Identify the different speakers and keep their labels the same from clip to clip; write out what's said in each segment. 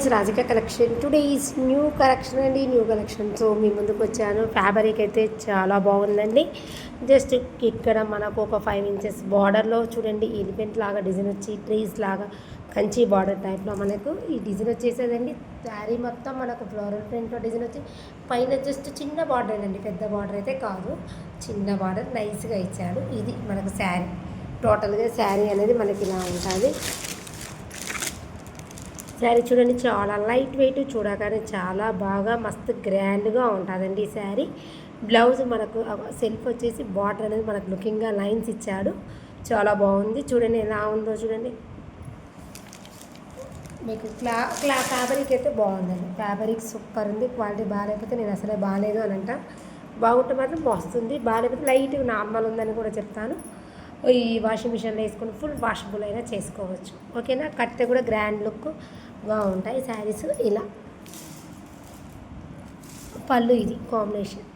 Speaker 1: Friends, Radhika collection today is new collection అండి. New collection so మీ ముందుకు వచ్చాను. ఫ్యాబ్రిక్ అయితే చాలా బాగుందండి. జస్ట్ ఇక్కడ మనకు ఒక 5 ఇంచెస్ బార్డర్లో చూడండి, ఎలిఫెంట్ లాగా డిజైన్ వచ్చి ట్రీస్ లాగా కంచి బార్డర్ టైప్లో మనకు ఈ డిజైన్ వచ్చేసేదండి. శారీ మొత్తం మనకు ఫ్లోరల్ ప్రింట్లో డిజైన్ వచ్చి పైన జస్ట్ చిన్న బార్డర్ అండి, పెద్ద బార్డర్ అయితే కాదు, చిన్న బార్డర్ నైస్గా ఇచ్చాడు. ఇది మనకు శారీ, టోటల్గా శారీ అనేది మనకి ఇలా ఉంటుంది. శారీ చూడండి, చాలా లైట్ వెయిట్, చూడగానే చాలా బాగా మస్తు గ్రాండ్గా ఉంటుందండి ఈ శారీ. బ్లౌజ్ మనకు సెల్ఫ్ వచ్చేసి బార్డర్ అనేది మనకు లుకింగ్గా లైన్స్ ఇచ్చాడు. చాలా బాగుంది. చూడండి ఎలా ఉందో చూడండి. మీకు ఫ్యాబ్రిక్ అయితే బాగుందండి. ఫ్యాబ్రిక్ సూపర్ ఉంది. క్వాలిటీ బాగాలేకపోతే నేను అసలే బాగాలేదు అని అంట, బాగుంటే మాత్రం వస్తుంది, బాగాలేకపోతే లైట్ నార్మల్ ఉందని కూడా చెప్తాను. ఈ వాషింగ్ మిషన్లో వేసుకొని ఫుల్ వాషబుల్ అయినా చేసుకోవచ్చు. ఓకేనా. కట్టే కూడా గ్రాండ్ లుక్గా ఉంటాయి శారీస్. ఇలా పళ్ళు ఇది కాంబినేషన్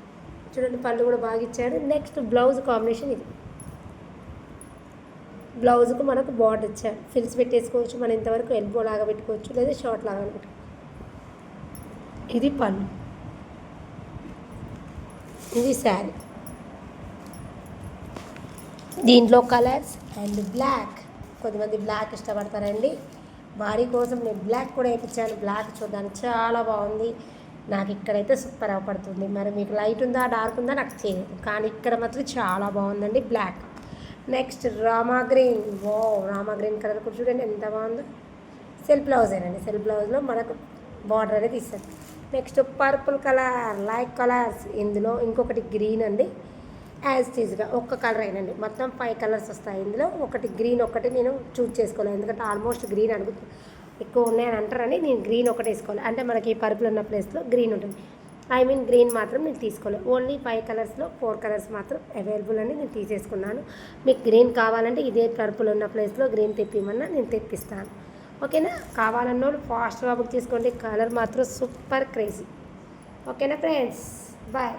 Speaker 1: చూడండి, పళ్ళు కూడా బాగా ఇచ్చాడు. నెక్స్ట్ బ్లౌజ్ కాంబినేషన్ ఇది. బ్లౌజ్కు మనకు బార్డర్ ఇచ్చాడు. ఫిల్స్ పెట్టేసుకోవచ్చు మనం, ఇంతవరకు ఎల్బో లాగా పెట్టుకోవచ్చు, లేదా షార్ట్ లాగా పెట్టుకోవచ్చు. ఇది పళ్ళు, ఇది శారీ. దీంట్లో కలర్స్ అండ్ బ్లాక్, కొంతమంది బ్లాక్ ఇష్టపడతారండి. వారి కోసం నేను బ్లాక్ కూడా వేయించాను. బ్లాక్ చూడడానికి చాలా బాగుంది. నాకు ఇక్కడైతే సూపర్ అవపడుతుంది. మరి మీకు లైట్ ఉందా డార్క్ ఉందా నాకు తెలియదు, కానీ ఇక్కడ మాత్రం చాలా బాగుందండి బ్లాక్. Next Rama green. వో, రామా గ్రీన్ కలర్ కూడా చూడండి ఎంత బాగుందో. సెల్ఫ్ బ్లౌజేనండి. సెల్ఫ్ బ్లౌజ్లో మనకు బార్డర్ అనేది ఇస్తుంది. Next purple colour, light colours. ఇందులో ఇంకొకటి గ్రీన్ అండి, యాజ్ టీజ్గా ఒక్క కలర్ అయినండి. మొత్తం 5 కలర్స్ వస్తాయి ఇందులో. ఒకటి గ్రీన్, ఒకటి నేను చూస్ చేసుకోలేదు, ఎందుకంటే ఆల్మోస్ట్ గ్రీన్ ఎక్కువ ఉన్నాయని అంటారని నేను గ్రీన్ ఒకటి వేసుకోవాలి. అంటే మనకి పర్పుల్ ఉన్న ప్లేస్లో గ్రీన్ ఉంటుంది. గ్రీన్ మాత్రం నేను తీసుకోలేదు. ఓన్లీ 5 కలర్స్లో 4 కలర్స్ మాత్రం అవైలబుల్ అని నేను తీసేసుకున్నాను. మీకు గ్రీన్ కావాలంటే ఇదే పర్పుల్ ఉన్న ప్లేస్లో గ్రీన్ తెప్పిమన్నా నేను తెప్పిస్తాను. ఓకేనా. కావాలన్న వాళ్ళు ఫాస్ట్గా బుక్ చేసుకోండి. కలర్ మాత్రం సూపర్ క్రేజీ. ఓకేనా ఫ్రెండ్స్, బాయ్.